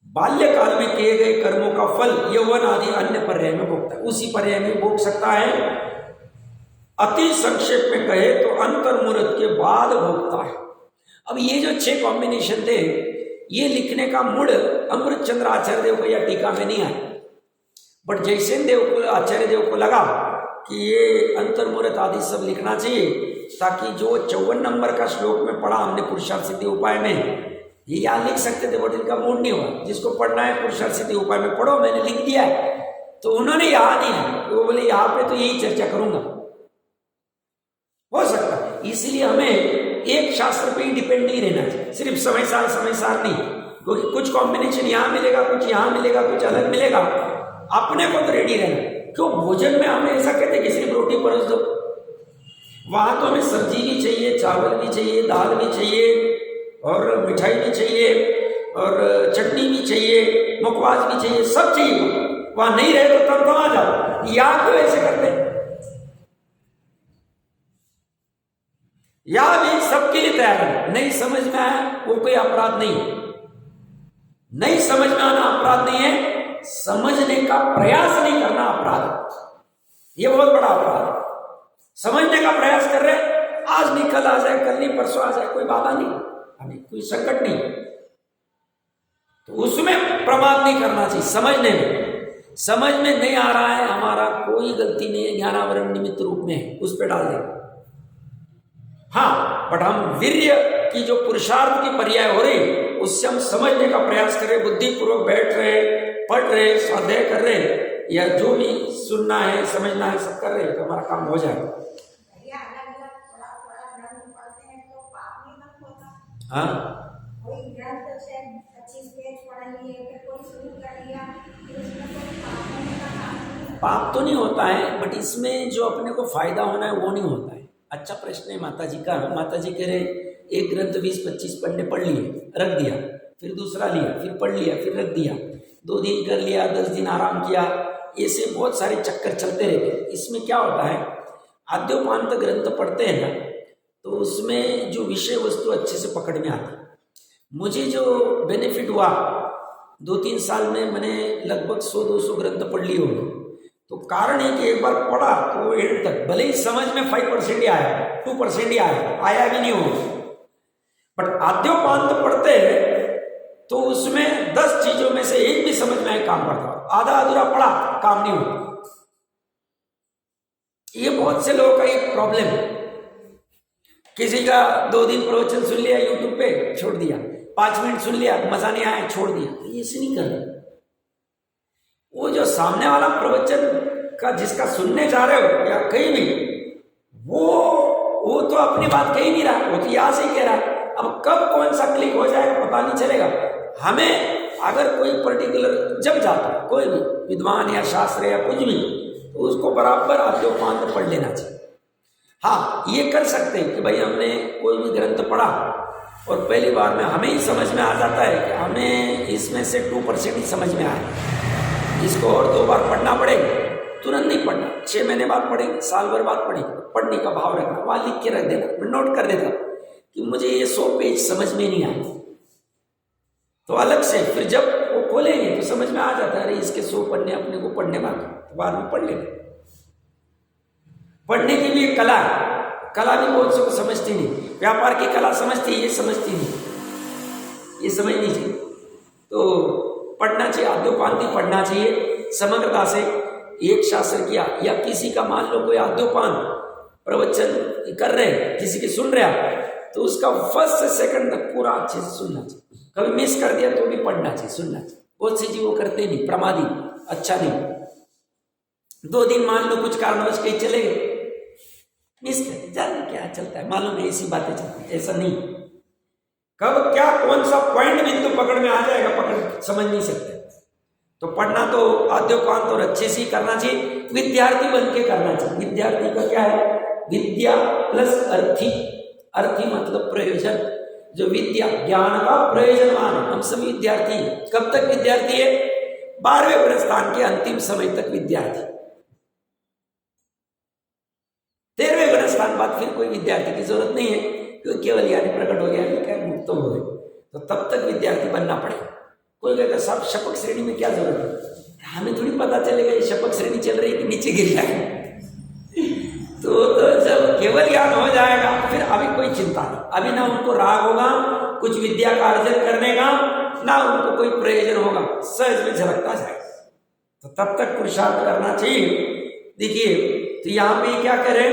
A: बाल्यकाल में किए गए कर्मों का फल यौवन आदि अन्य पर्याय में भोगता है, उसी पर्याय में भोग सकता है। अति संक्षेप में कहे तो अंतर्मुहूर्त के बाद भोगता है। अब ये जो 6 कॉम्बिनेशन थे, ये लिखने का मूड अमृत चंद्र आचार्य देव को या टीका में नहीं आया, बट जयसेन देव को, आचार्य देव को लगा कि ये अंतर्मुहूर्त आदि सब लिखना चाहिए, ताकि जो 54 नंबर का श्लोक में पढ़ा हमने पुरुषार्थ सिद्धि उपाय में, ये यहाँ लिख सकते थे, बट इनका मूड नहीं हुआ। जिसको पढ़ना है पुरुषार्थ सिद्धि उपाय में पढ़ो, मैंने लिख दिया है, तो उन्होंने यहाँ नहीं है, वो बोले यहाँ पे तो यही चर्चा करूंगा, हो सकता है। इसलिए हमें एक शास्त्र पे ही डिपेंड नहीं रहना चाहिए, सिर्फ समय सार नहीं, क्योंकि कुछ कॉम्बिनेशन यहाँ मिलेगा, कुछ यहाँ मिलेगा, कुछ अलग मिलेगा, अपने को तो रेडी रहना। क्यों भोजन में हम ऐसा कहते कि सिर्फ रोटी परोस दो, वहां तो हमें सब्जी भी चाहिए, चावल भी चाहिए, दाल भी चाहिए, और मिठाई भी चाहिए, और चटनी भी चाहिए, मुखवास भी चाहिए, सब चाहिए। वहां नहीं रहे तो तब आ जाओ, या क्यों ऐसे करते हैं? या भी सबके लिए तैयार है। नहीं समझ में आया वो कोई अपराध नहीं, नहीं समझ में आना अपराध नहीं है, समझने का प्रयास नहीं करना अपराध है। ये बहुत बड़ा अपराध है। समझने का प्रयास कर रहे, आज नहीं कल आ जाए, कल नहीं परसों आ जाए, कोई बाधा नहीं, अभी कोई संकट नहीं, तो उसमें प्रमाद नहीं करना चाहिए। समझने में, समझ में नहीं आ रहा है, हमारा कोई गलती नहीं है, ज्ञानावरण निमित्त रूप में है, उस पर डाल दें। हाँ, बट हम वीर्य की जो पुरुषार्थ की पर्याय हो रही, उससे हम समझने का प्रयास कर रहे, बुद्धिपूर्वक बैठ रहे, पढ़ रहे, स्वाध्याय कर रहे, या जो भी सुनना है, समझना है, सब कर रहे, तो हमारा काम हो जाएगा। हाँ,
B: कोई ग्रंथ से 25 पेज पढ़ लिए, फिर कोई शुरू कर लिया, फिर उसमें कोई पाप होने का काम नहीं।
A: पाप तो नहीं होता है, बट इसमें जो अपने को फायदा होना है वो नहीं होता है। अच्छा प्रश्न है माता जी का। माता जी कह रहे एक ग्रंथ 20-25 पन्ने पढ़ लिए, रख दिया, फिर दूसरा लिया, फिर पढ़ लिया, फिर रख दिया, 2 दिन कर लिया, 10 दिन आराम किया, ऐसे बहुत सारे चक्कर चलते रहते। इसमें क्या होता है, आद्योपांत ग्रंथ पढ़ते हैं ना, तो उसमें जो विषय वस्तु अच्छे से पकड़ में आती। मुझे जो बेनिफिट हुआ, 2-3 साल में मैंने लगभग 100-200 ग्रंथ पढ़ लिए होंगे। तो कारण है कि एक बार पढ़ा तो एंड तक, भले ही समझ में 5% ही आया, 2% ही आया भी नहीं हो, बट आद्योपांत पढ़ते हैं तो उसमें 10 चीजों में से एक भी समझ में आए, काम करता। आधा अधूरा पढ़ा, काम नहीं होता। ये बहुत से लोगों का एक प्रॉब्लम है। किसी का 2 दिन प्रवचन सुन लिया यूट्यूब पे, छोड़ दिया, 5 मिनट सुन लिया, मजा नहीं आया, छोड़ दिया। तो ऐसे नहीं करना। वो जो सामने वाला प्रवचन का जिसका सुनने जा रहे हो या कहीं भी, वो तो अपनी बात कह ही नहीं रहा, वो तो यहाँ से ही कह रहा है। अब कब कौन सा क्लिक हो जाएगा पता नहीं चलेगा। हमें अगर कोई पर्टिकुलर जब जाता है कोई भी विद्वान या शास्त्र या कुछ भी, तो उसको बराबर आद्योपांत पढ़ लेना चाहिए। हाँ, ये कर सकते हैं कि भाई हमने कोई भी ग्रंथ पढ़ा और पहली बार में हमें ही समझ में आ जाता है कि हमें इसमें से 2% ही समझ में आया, इसको और 2 बार पढ़ना पड़ेगा। तुरंत नहीं पढ़ना, 6 महीने बाद पढ़ेंगे, साल भर बाद पढ़ेंगे। पढ़ने का भाव रखना, वहाँ लिख के रख देना, मैं नोट कर देता कि मुझे ये 100 पेज समझ में नहीं आया, तो अलग से फिर जब वो खोलेंगे तो समझ में आ जाता है, अरे इसके 100 पन्ने अपने को पढ़ने बाकी, तो बाद में पढ़ लेंगे। पढ़ने की भी एक कला है, कला भी बहुत से समझती नहीं। व्यापार की कला समझती है, ये समझती नहीं, ये समझनी चाहिए। तो पढ़ना चाहिए, आद्योपांति पढ़ना चाहिए समग्रता से। एक शास्त्र किया या किसी का मान लो कोई आद्योपांत प्रवचन कर रहे हैं, किसी की सुन रहा, तो उसका फर्स्ट से सेकंड तक पूरा अच्छे से सुनना चाहिए। कभी मिस कर दिया तो भी पढ़ना चाहिए, सुनना चाहिए। बहुत सी चीज वो करते नहीं, प्रमादी, अच्छा नहीं। 2 दिन मान लो कुछ कारणवश कहीं चले गए, मिस कर, जाने क्या चलता है, मालूम है ऐसी बातें चलती है, ऐसा नहीं। कब क्या कौन सा पॉइंट बिंदु पकड़ में आ जाएगा, पकड़ समझ नहीं सकते। तो पढ़ना तो आद्योपांत और अच्छे से ही करना चाहिए, विद्यार्थी बन के करना चाहिए। विद्यार्थी का क्या है, विद्या प्लस अर्थी। अर्थी मतलब प्रयोजन, जो विद्या ज्ञान का प्रयोजनवान। हम सभी विद्यार्थी। कब तक विद्यार्थी है, 12वें प्रस्थान के अंतिम समय तक विद्यार्थी। 13वें प्रस्थान बाद फिर कोई विद्यार्थी की जरूरत नहीं है, क्योंकि केवल ज्ञानी प्रकट हो गया, क्या मुक्त हो गए, तो तब तक विद्यार्थी बनना पड़ेगा। कोई कहेगा साहब शपक श्रेणी में क्या जरूरत है, हमें थोड़ी पता चलेगा ये शपक श्रेणी चल रही है कि नीचे गिर जाएगा। तो जब केवल ज्ञान हो जाएगा फिर अभी कोई चिंता नहीं, अभी ना उनको राग होगा कुछ विद्या का अर्जन करने का, ना उनको कोई प्रयोजन होगा, सहज में झलकता जाएगा। तो तब तक पुरुषार्थ करना चाहिए। देखिए तो यहाँ पे क्या करें,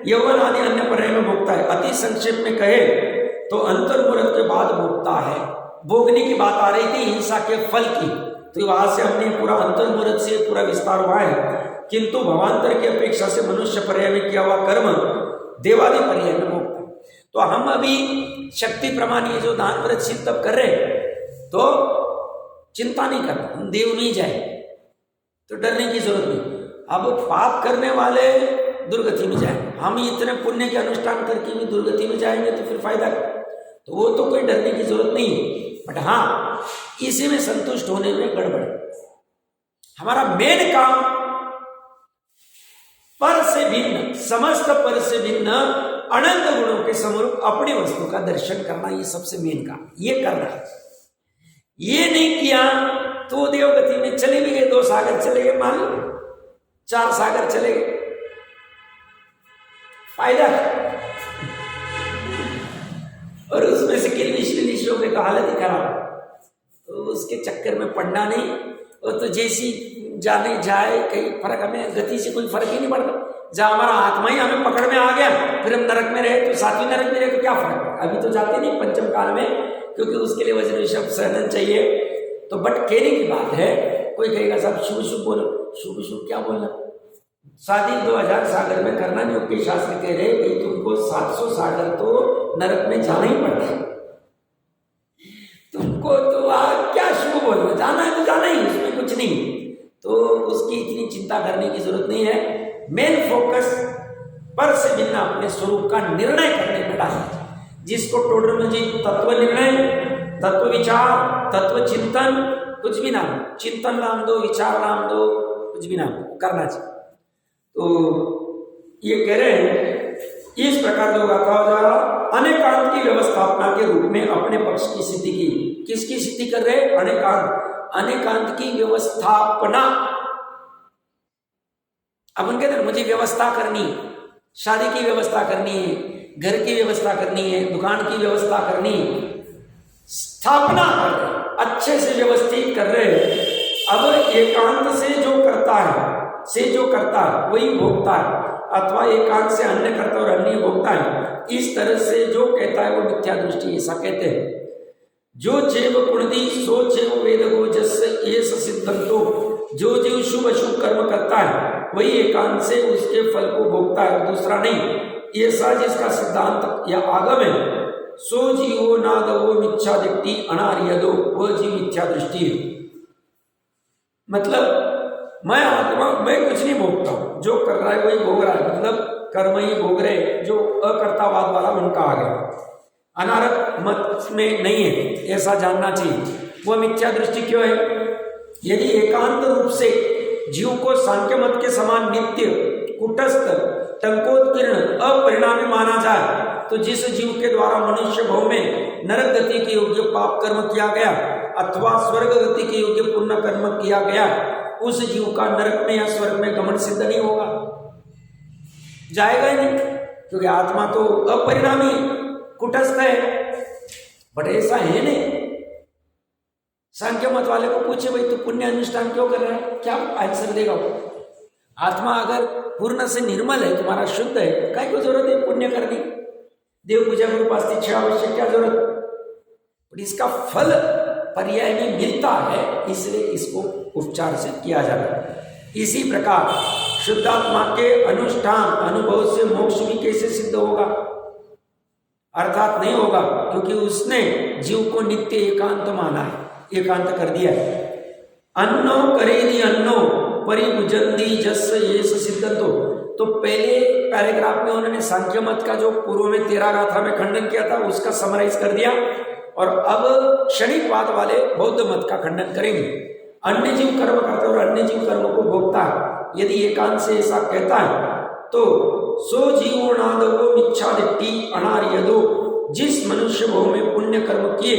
A: यौवन आदि अन्य पर्याय में भोगता है। अति संक्षेप में कहे तो अंतर्मुहूर्त के बाद भोगता है। भोगने की बात आ रही थी हिंसा के फल की, तो वहां से हमने पूरा अंतर्मुहूर्त से पूरा विस्तार हुआ है। किंतु भवांतर की अपेक्षा से मनुष्य पर्याय में किया हुआ कर्म देवादि पर्याय में भोगता है। तो हम अभी शक्ति प्रमाण ये जो दान व्रत शील तप कर रहे तो चिंता नहीं करना, हम देव नहीं जाए तो डरने की जरूरत नहीं। अब पाप करने वाले दुर्गति में जाएंगे, हम इतने पुण्य के अनुष्ठान करके भी दुर्गति में जाएंगे तो फिर फायदा क्या? तो वो तो कोई डरने की जरूरत नहीं है। बट हाँ, इसी में संतुष्ट होने में गड़बड़। हमारा मेन काम पर से भिन्न, समस्त पर से भिन्न अनंत गुणों के समरूप अपनी वस्तु का दर्शन करना, ये सबसे मेन काम, ये करना है। ये नहीं किया तो देवगति में चले भी गए, 2 सागर चले गए, मान लो 4 सागर चले गए, फायदा। और उसमें से किल्लिशों की हालत ही खराब, तो उसके चक्कर में पड़ना नहीं। और तो जैसी जाने जाए कहीं फर्क, हमें गति से कोई फर्क ही नहीं पड़ता। जहाँ हमारा आत्मा ही हमें पकड़ में आ गया, फिर हम नरक में रहे तो 7वीं नरक में रहे तो क्या फर्क है? अभी तो जाते नहीं पंचम काल में, क्योंकि उसके लिए वज्र ऋषभ सहन चाहिए। तो बट कहने की बात है, कोई कहेगा साहब शुभ शुभ बोलो, शुभ शुभ क्या बोलना, शादी 2000 सागर में करना नहीं। के शास्त्र कह रहे कि तुमको 700 सागर तो नरक में जाना ही पड़ता है, तुमको तो क्या शुभ बोलो, जाना है तो जाना ही, उसमें कुछ नहीं। तो उसकी इतनी चिंता करने की जरूरत नहीं है। मेन फोकस पर से भिन्न अपने स्वरूप का निर्णय करने में डालना, जिसको टोडरोलॉजी तत्व निर्णय, तत्व विचार, तत्व चिंतन, कुछ भी नाम, चिंतन नाम दो, विचार नाम दो, कुछ भी नाम करना चाहिए। तो ये कह रहे हैं इस प्रकार जो गाथा हो जा रहा, अनेकांत की व्यवस्थापना के रूप में अपने पक्ष की सिद्धि की। किसकी सिद्धि कर रहे? अनेकांत की व्यवस्थापना। अपन कहते हैं मुझे व्यवस्था करनी, शादी की व्यवस्था करनी है, घर की व्यवस्था करनी है, दुकान की व्यवस्था करनी, स्थापना कर रहे, अच्छे से व्यवस्थित कर रहे। अब एकांत से जो करता है वही भोगता है, अथवा एकांत से अन्य करता और अन्य भोगता है। इस तरह से जो कहता है वो मिथ्या दृष्टि, ऐसा कहते हैं। जो चेव पुण्यदी सो चेव वेदगो जस्य एस सिद्धंतो, जो जीव शुभ अशुभ कर्म करता है वही एकांत से उसके फल को भोगता है, दूसरा नहीं। ऐसा जिसका सिद्धांत या आगम है, सो जीवो नादवो मिथ्या दृष्टि अनार्यदो, वह जीव मिथ्या दृष्टि है। मतलब मैं आत्मा, मैं कुछ नहीं भोगता हूं, जो कर रहा है वही भोग रहा है, मतलब कर्म ही भोग रहे, जो अकर्तावाद वाला उनका आ गया, अनारत मत में नहीं है, ऐसा जानना चाहिए। वह मिथ्या दृष्टि क्यों है? यदि एकांत रूप से जीव को सांख्य मत के समान नित्य, कुटस्थ, टंकोत्कीर्ण, अपरिणामी माना जाए तो जिस जीव के द्वारा मनुष्य भव में नरक गति के योग्य पाप कर्म किया गया अथवा स्वर्ग गति के योग्य पुण्य कर्म किया गया, उस जीव का नरक में या स्वर्ग में गमन सिद्ध नहीं होगा, जाएगा ही नहीं, क्योंकि आत्मा तो अपरिणामी कुटस्थ है। बट ऐसा है नहीं। सांख्य मत वाले को पूछे भाई तू पुण्य अनुष्ठान क्यों कर रहा है, क्या आंसर देगा वो? आत्मा अगर पूर्ण से निर्मल है, तुम्हारा शुद्ध है, क्या को जरूरत है पुण्य करने? देव पूजा में उपास्ति 6 आवश्यक, क्या जरूरत? पर इसका फल पर्याय में मिलता है, इसलिए इसको उपचार से किया जाता है। इसी प्रकार शुद्धात्मा के अनुष्ठान अनुभव से मोक्ष भी कैसे सिद्ध होगा? अर्थात नहीं होगा, क्योंकि उसने जीव को नित्य एकांत माना है, एकांत कर दिया है। अन्नो करेदी अन्नो परिभुजंदी जस येस सिद्धंतो, तो पहले पैराग्राफ में उन्होंने सांख्य मत का जो पूर्व में 13 गाथा में खंडन किया था उसका समराइज कर दिया, और अब क्षणिकवाद वाले बौद्ध मत का खंडन करेंगे। अन्य जीव कर्म करता है और अन्य जीव कर्म को भोगता है, यदि एकांत से ऐसा कहता है तो सो जीवोनादो मिच्छा दिट्टी अनार्यदो, जिस मनुष्य भव में पुण्य कर्म किए,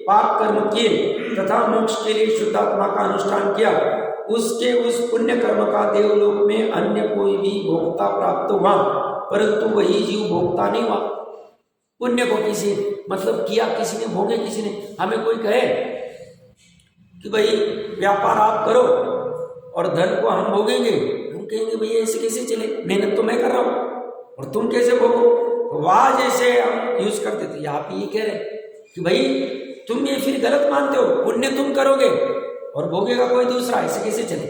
A: पाप कर्म किए तथा मोक्ष के लिए शुद्धात्मा का अनुष्ठान किया, उसके उस पुण्य कर्म का देवलोक में अन्य कोई भी भोक्ता प्राप्त हुआ, परंतु वही जीव भोक्ता नहीं हुआ। पुण्य को किसी मतलब किया किसी ने, भोगे किसी ने। हमें कोई कहे कि भाई व्यापार आप करो और धन को हम भोगेंगे, हम कहेंगे भैया ऐसे कैसे चले, मेहनत तो मैं कर रहा हूं और तुम कैसे भोगो? वाह जैसे हम यूज करते थे, आप ये कह रहे कि भाई तुम ये फिर गलत मानते हो, पुण्य तुम करोगे और भोगेगा कोई दूसरा, ऐसे कैसे चले?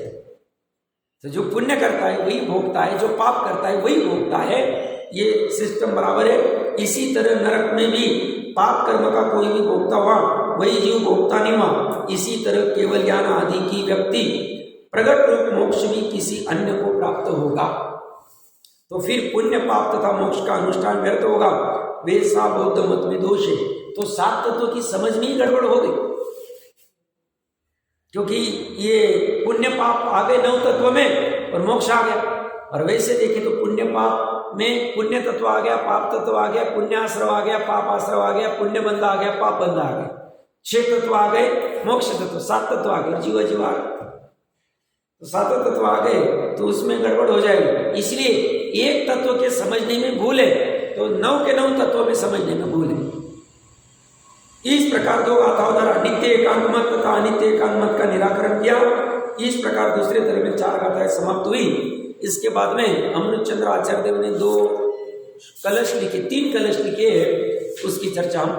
A: तो जो पुण्य करता है वही भोगता है, जो पाप करता है वही भोगता है, ये सिस्टम बराबर है। इसी तरह नरक में भी पाप कर्म का कोई भी भोक्ता हुआ, वही जीव भोक्ता नहीं हुआ। इसी तरह केवल ज्ञान आदि की व्यक्ति प्रगट रूप मोक्ष भी किसी अन्य को प्राप्त होगा, तो फिर पुण्य पाप तथा मोक्ष का अनुष्ठान व्यर्थ होगा। वैसा बौद्ध मत में दोष है। तो 7 तत्वों की समझ में ही गड़बड़ हो गई, क्योंकि ये पुण्य पाप आ गए 9 तत्व में और मोक्ष आ गया। और वैसे देखें तो पुण्य पाप में पुण्य तत्व आ गया, पाप तत्व आ गया, पुण्य आश्रव आ गया, पाप आश्रव आ गया, पुण्य बंधा आ गया, पाप बंधा आ गया, 6 तत्व आ गए, मोक्ष तत्व 7 तत्व आ गए, जीवा जीवा तो 7 तत्व आ गए, तो उसमें गड़बड़ हो जाएगी। इसलिए एक तत्व के समझने में भूल है तो 9 के 9 तत्वों में समझने में भूल है। इस प्रकार 2 गाथाओं द्वारा नित्य एकांत मत तथा अनित्य एकांत मत का निराकरण किया। इस प्रकार दूसरे तरह में 4 गाथाएं समाप्त हुई। इसके बाद में अमृतचंद्र आचार्य देव ने 2 कलश लिखे, 3 कलश लिखे, उसकी चर्चा हम